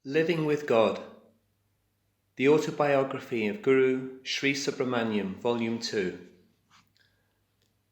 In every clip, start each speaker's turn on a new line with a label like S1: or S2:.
S1: Living with God. The Autobiography of Guru Sri Subramanium, Volume 2.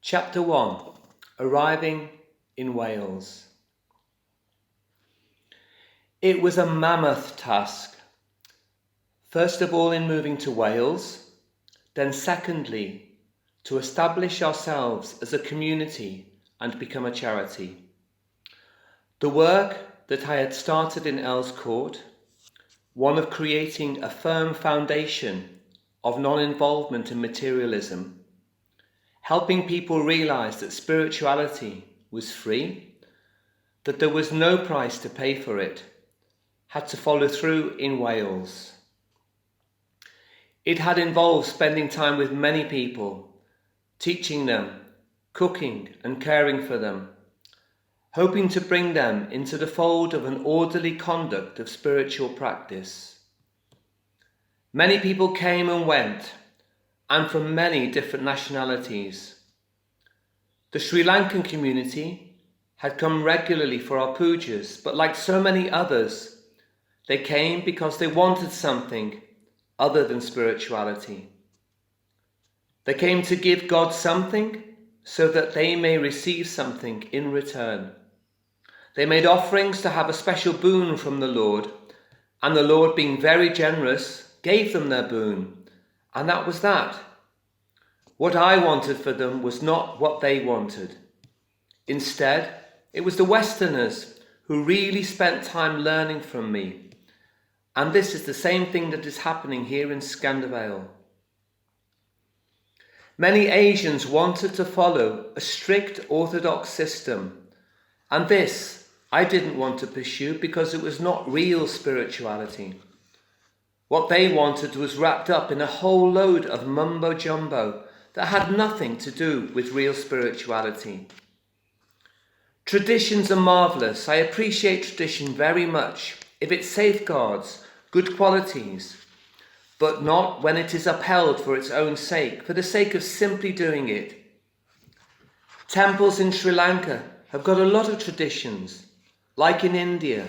S1: Chapter 1. Arriving in Wales. It was a mammoth task. First of all in moving to Wales, then secondly, to establish ourselves as a community and become a charity. The work that I had started in Earl's Court, one of creating a firm foundation of non-involvement in materialism, helping people realize that spirituality was free, that there was no price to pay for it, had to follow through in Wales. It had involved spending time with many people, teaching them, cooking and caring for them, hoping to bring them into the fold of an orderly conduct of spiritual practice. Many people came and went, and from many different nationalities. The Sri Lankan community had come regularly for our pujas, but like so many others, they came because they wanted something other than spirituality. They came to give God something so that they may receive something in return. They made offerings to have a special boon from the Lord, and the Lord, being very generous, gave them their boon, and that was that. What I wanted for them was not what they wanted. Instead, it was the Westerners who really spent time learning from me, and this is the same thing that is happening here in Skanda Vale. Many Asians wanted to follow a strict orthodox system, and this I didn't want to pursue because it was not real spirituality. What they wanted was wrapped up in a whole load of mumbo-jumbo that had nothing to do with real spirituality. Traditions are marvellous. I appreciate tradition very much if it safeguards good qualities, but not when it is upheld for its own sake, for the sake of simply doing it. Temples in Sri Lanka have got a lot of traditions, like in India,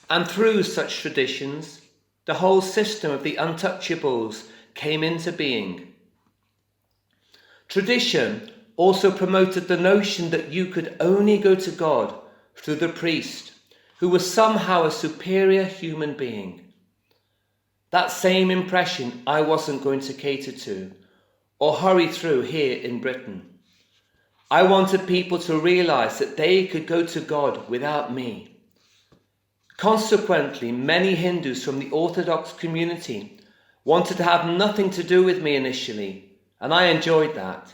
S1: and through such traditions, the whole system of the untouchables came into being. Tradition also promoted the notion that you could only go to God through the priest, who was somehow a superior human being. That same impression I wasn't going to cater to or hurry through here in Britain. I wanted people to realize that they could go to God without me. Consequently, many Hindus from the Orthodox community wanted to have nothing to do with me initially, and I enjoyed that.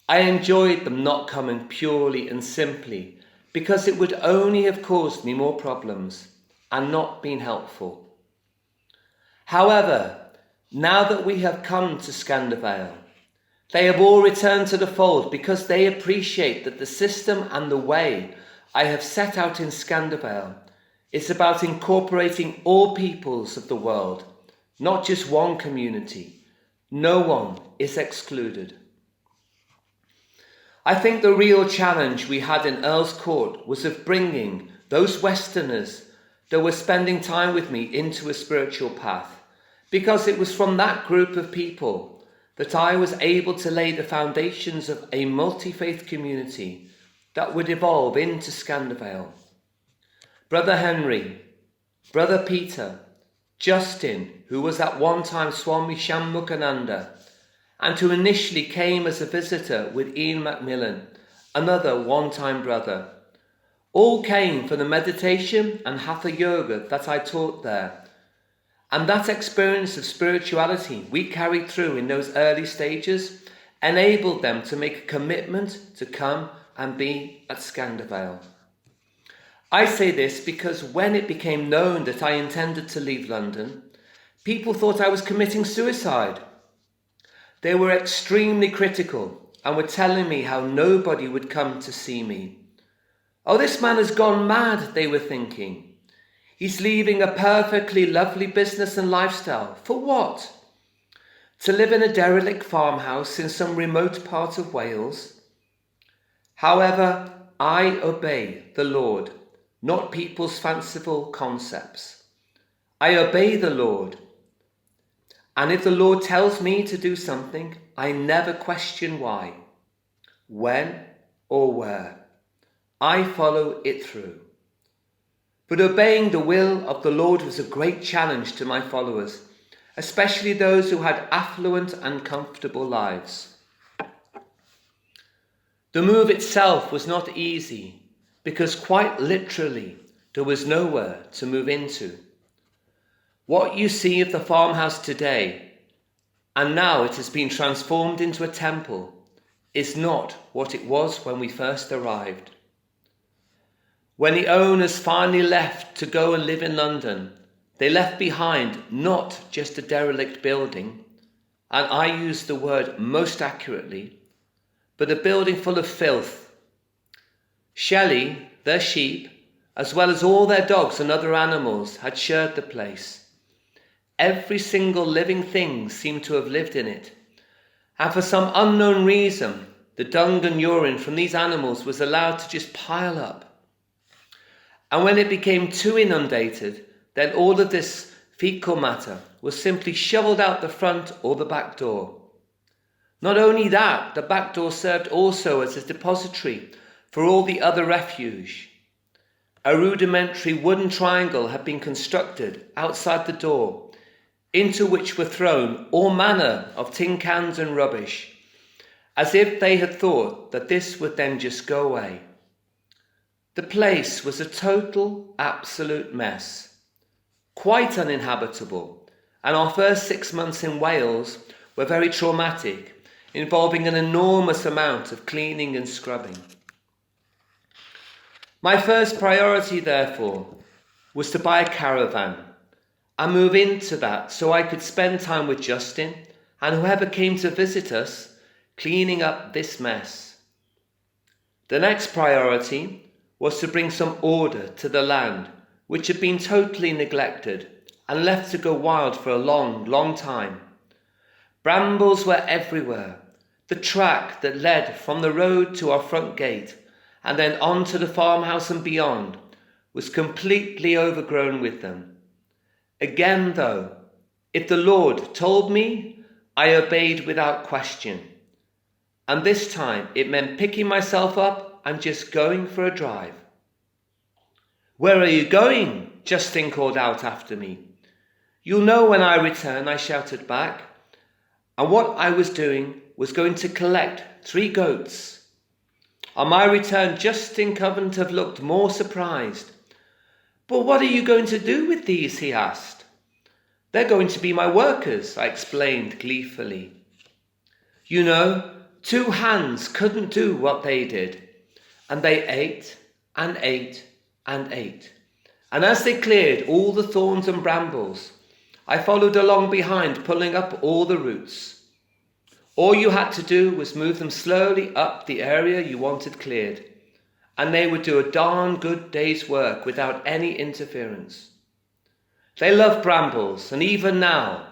S1: I enjoyed them not coming purely and simply because it would only have caused me more problems and not been helpful. However, now that we have come to Skanda Vale, they have all returned to the fold because they appreciate that the system and the way I have set out in Skanda Vale is about incorporating all peoples of the world, not just one community. No one is excluded. I think the real challenge we had in Earl's Court was of bringing those Westerners that were spending time with me into a spiritual path, because it was from that group of people that I was able to lay the foundations of a multi-faith community that would evolve into Skanda Vale. Brother Henry, Brother Peter, Justin, who was at one time Swami Shanmukananda, and who initially came as a visitor with Ian Macmillan, another one-time brother, all came for the meditation and Hatha Yoga that I taught there. And that experience of spirituality we carried through in those early stages enabled them to make a commitment to come and be at Skanda Vale. I say this because when it became known that I intended to leave London, people thought I was committing suicide. They were extremely critical and were telling me how nobody would come to see me. Oh, this man has gone mad, they were thinking. He's leaving a perfectly lovely business and lifestyle. For what? To live in a derelict farmhouse in some remote part of Wales? However, I obey the Lord, not people's fanciful concepts. I obey the Lord. And if the Lord tells me to do something, I never question why, when, or where. I follow it through. But obeying the will of the Lord was a great challenge to my followers, especially those who had affluent and comfortable lives. The move itself was not easy, because quite literally there was nowhere to move into. What you see of the farmhouse today, and now it has been transformed into a temple, is not what it was when we first arrived. When the owners finally left to go and live in London, they left behind not just a derelict building, and I use the word most accurately, but a building full of filth. Shelley, their sheep, as well as all their dogs and other animals, had shared the place. Every single living thing seemed to have lived in it, and for some unknown reason, the dung and urine from these animals was allowed to just pile up. And when it became too inundated, then all of this fecal matter was simply shoveled out the front or the back door. Not only that, the back door served also as a depository for all the other refuse. A rudimentary wooden triangle had been constructed outside the door, into which were thrown all manner of tin cans and rubbish, as if they had thought that this would then just go away. The place was a total, absolute mess, quite uninhabitable, and our first 6 months in Wales were very traumatic, involving an enormous amount of cleaning and scrubbing. My first priority, therefore, was to buy a caravan and move into that so I could spend time with Justin and whoever came to visit us, cleaning up this mess. The next priority was to bring some order to the land, which had been totally neglected and left to go wild for a long, long time. Brambles were everywhere. The track that led from the road to our front gate and then on to the farmhouse and beyond was completely overgrown with them. Again, though, if the Lord told me, I obeyed without question. And this time it meant picking myself up and just going for a drive. "Where are you going?" Justin called out after me. "You'll know when I return," I shouted back. And what I was doing was going to collect 3 goats. On my return, Justin couldn't have looked more surprised. "But what are you going to do with these?" he asked. "They're going to be my workers," I explained gleefully. You know, 2 hands couldn't do what they did. And they ate and ate and ate. And as they cleared all the thorns and brambles, I followed along behind, pulling up all the roots. All you had to do was move them slowly up the area you wanted cleared, and they would do a darn good day's work without any interference. They love brambles, and even now,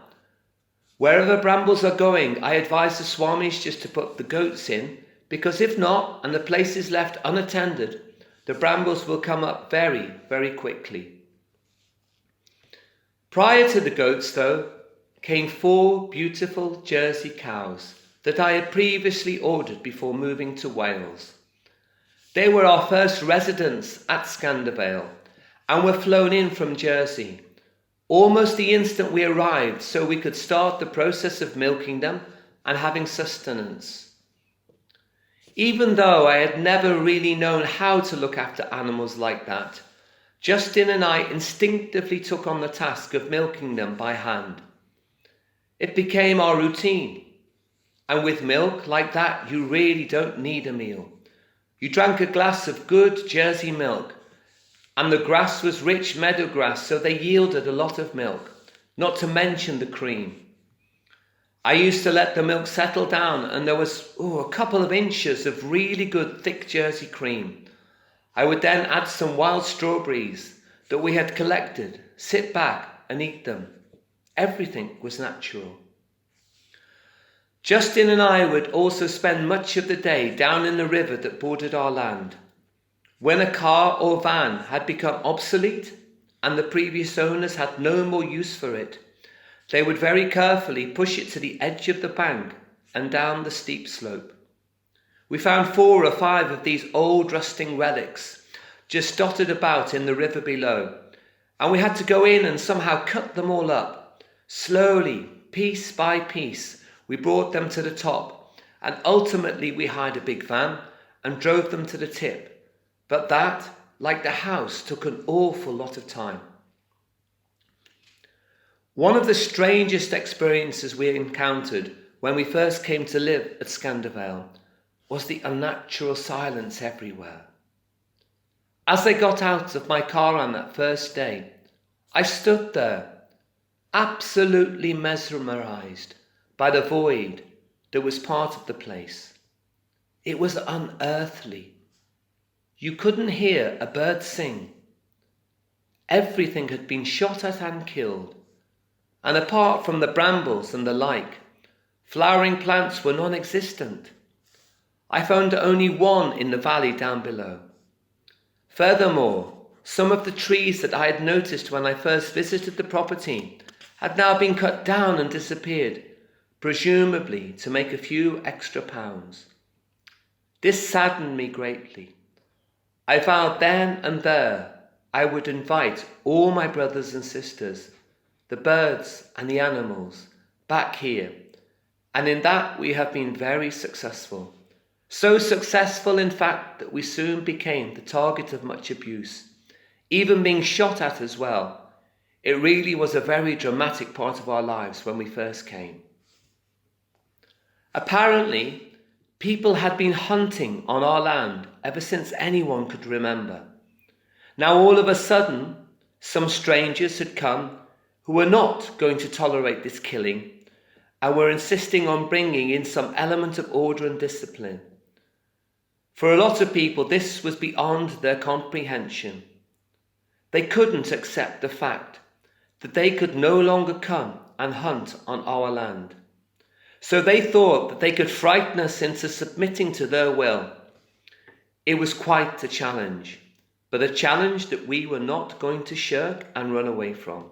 S1: wherever brambles are going, I advise the swamis just to put the goats in, because if not, and the place is left unattended, the brambles will come up very, very quickly. Prior to the goats, though, came 4 beautiful Jersey cows that I had previously ordered before moving to Wales. They were our first residents at Skanda Vale and were flown in from Jersey, almost the instant we arrived, so we could start the process of milking them and having sustenance. Even though I had never really known how to look after animals like that, Justin and I instinctively took on the task of milking them by hand. It became our routine. And with milk like that, you really don't need a meal. You drank a glass of good Jersey milk, and the grass was rich meadow grass, so they yielded a lot of milk, not to mention the cream. I used to let the milk settle down, and there was a couple of inches of really good thick Jersey cream. I would then add some wild strawberries that we had collected, sit back and eat them. Everything was natural. Justin and I would also spend much of the day down in the river that bordered our land. When a car or van had become obsolete and the previous owners had no more use for it, they would very carefully push it to the edge of the bank and down the steep slope. We found 4 or 5 of these old rusting relics just dotted about in the river below, and we had to go in and somehow cut them all up. Slowly, piece by piece, we brought them to the top, and ultimately we hired a big van and drove them to the tip. But that, like the house, took an awful lot of time. One of the strangest experiences we encountered when we first came to live at Skanda Vale was the unnatural silence everywhere. As I got out of my car on that first day, I stood there, absolutely mesmerized by the void that was part of the place. It was unearthly. You couldn't hear a bird sing. Everything had been shot at and killed, and apart from the brambles and the like, flowering plants were non-existent. I found only one in the valley down below. Furthermore, some of the trees that I had noticed when I first visited the property had now been cut down and disappeared, presumably to make a few extra pounds. This saddened me greatly. I vowed then and there I would invite all my brothers and sisters, the birds and the animals, back here, and in that we have been very successful. So successful, in fact, that we soon became the target of much abuse, even being shot at as well. It really was a very dramatic part of our lives when we first came. Apparently, people had been hunting on our land ever since anyone could remember. Now all of a sudden, some strangers had come who were not going to tolerate this killing and were insisting on bringing in some element of order and discipline. For a lot of people, this was beyond their comprehension. They couldn't accept the fact that they could no longer come and hunt on our land. So they thought that they could frighten us into submitting to their will. It was quite a challenge, but a challenge that we were not going to shirk and run away from.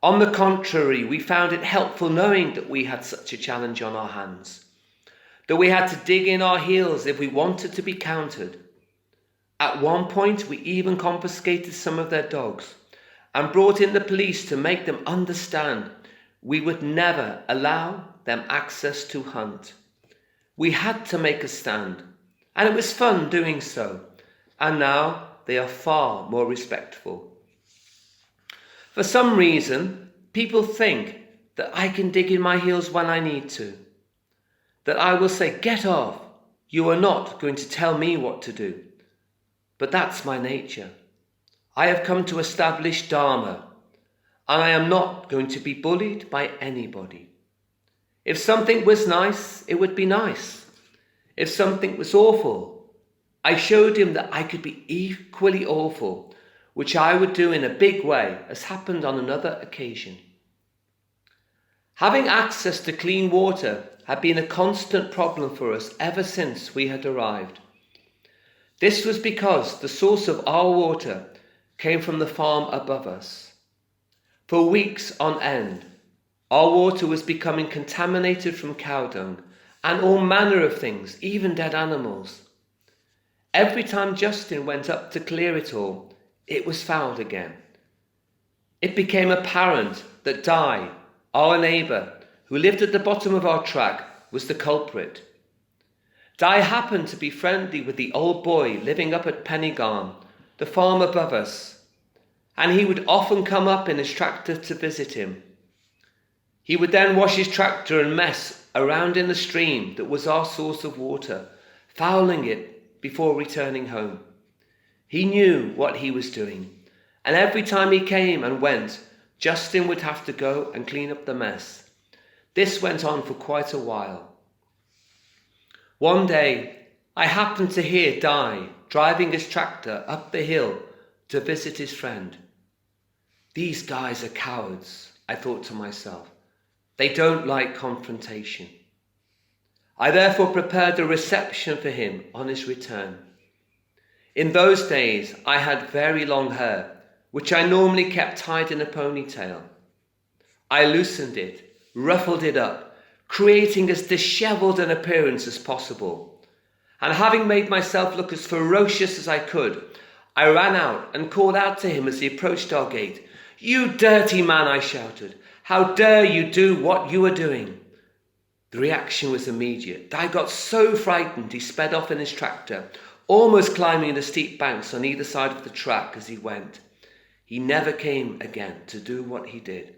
S1: On the contrary, we found it helpful knowing that we had such a challenge on our hands, that we had to dig in our heels if we wanted to be countered. At one point, we even confiscated some of their dogs and brought in the police to make them understand we would never allow them access to hunt. We had to make a stand, and it was fun doing so, and now they are far more respectful. For some reason, people think that I can dig in my heels when I need to, that I will say, "Get off, you are not going to tell me what to do." But that's my nature. I have come to establish Dharma, and I am not going to be bullied by anybody. If something was nice, it would be nice. If something was awful, I showed him that I could be equally awful, which I would do in a big way, as happened on another occasion. Having access to clean water had been a constant problem for us ever since we had arrived. This was because the source of our water came from the farm above us. For weeks on end, our water was becoming contaminated from cow dung and all manner of things, even dead animals. Every time Justin went up to clear it all, it was fouled again. It became apparent that Di, our neighbour, who lived at the bottom of our track, was the culprit. Di happened to be friendly with the old boy living up at Pennygarn, the farm above us, and he would often come up in his tractor to visit him. He would then wash his tractor and mess around in the stream that was our source of water, fouling it before returning home. He knew what he was doing, and every time he came and went, Justin would have to go and clean up the mess. This went on for quite a while. One day, I happened to hear Di driving his tractor up the hill to visit his friend. These guys are cowards, I thought to myself. They don't like confrontation. I therefore prepared a reception for him on his return. In those days, I had very long hair, which I normally kept tied in a ponytail. I loosened it, ruffled it up, creating as dishevelled an appearance as possible. And having made myself look as ferocious as I could, I ran out and called out to him as he approached our gate. "You dirty man," I shouted. "How dare you do what you are doing?" The reaction was immediate. I got so frightened he sped off in his tractor, almost climbing the steep banks on either side of the track as he went. He never came again to do what he did.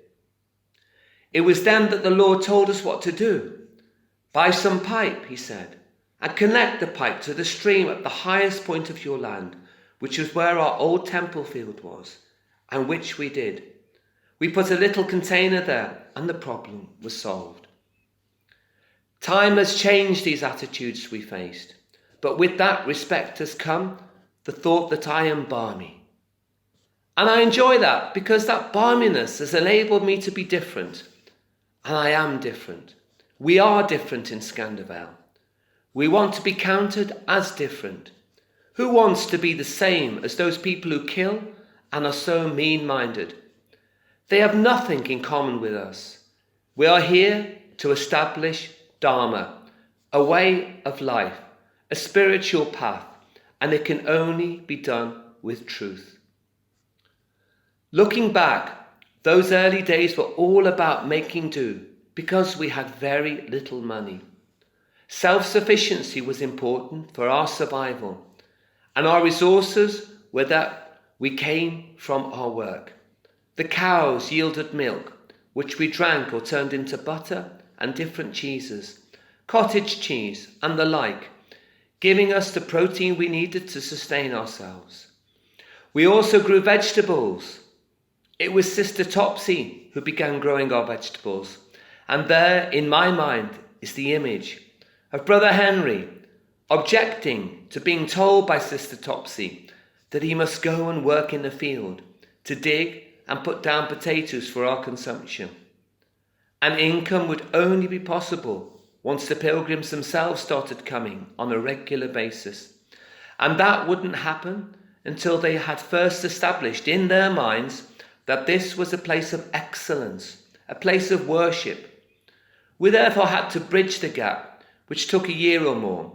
S1: It was then that the Lord told us what to do. "Buy some pipe," he said, "and connect the pipe to the stream at the highest point of your land," which was where our old temple field was, and which we did. We put a little container there, and the problem was solved. Time has changed these attitudes we faced, but with that respect has come the thought that I am balmy. And I enjoy that because that balminess has enabled me to be different. And I am different. We are different in Skanda Vale. We want to be counted as different. Who wants to be the same as those people who kill and are so mean-minded? They have nothing in common with us. We are here to establish Dharma, a way of life, a spiritual path, and it can only be done with truth. Looking back, those early days were all about making do because we had very little money. Self-sufficiency was important for our survival, and our resources were that we came from our work. The cows yielded milk, which we drank or turned into butter and different cheeses, cottage cheese and the like, giving us the protein we needed to sustain ourselves. We also grew vegetables. It was Sister Topsy who began growing our vegetables, and there, in my mind, is the image of Brother Henry objecting to being told by Sister Topsy that he must go and work in the field to dig and put down potatoes for our consumption. An income would only be possible once the pilgrims themselves started coming on a regular basis, and that wouldn't happen until they had first established in their minds that this was a place of excellence, a place of worship. We therefore had to bridge the gap, which took a year or more,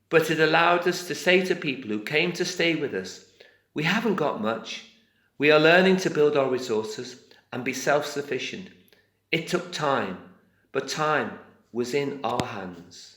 S1: but it allowed us to say to people who came to stay with us, "We haven't got much. We are learning to build our resources and be self-sufficient." It took time, but time was in our hands.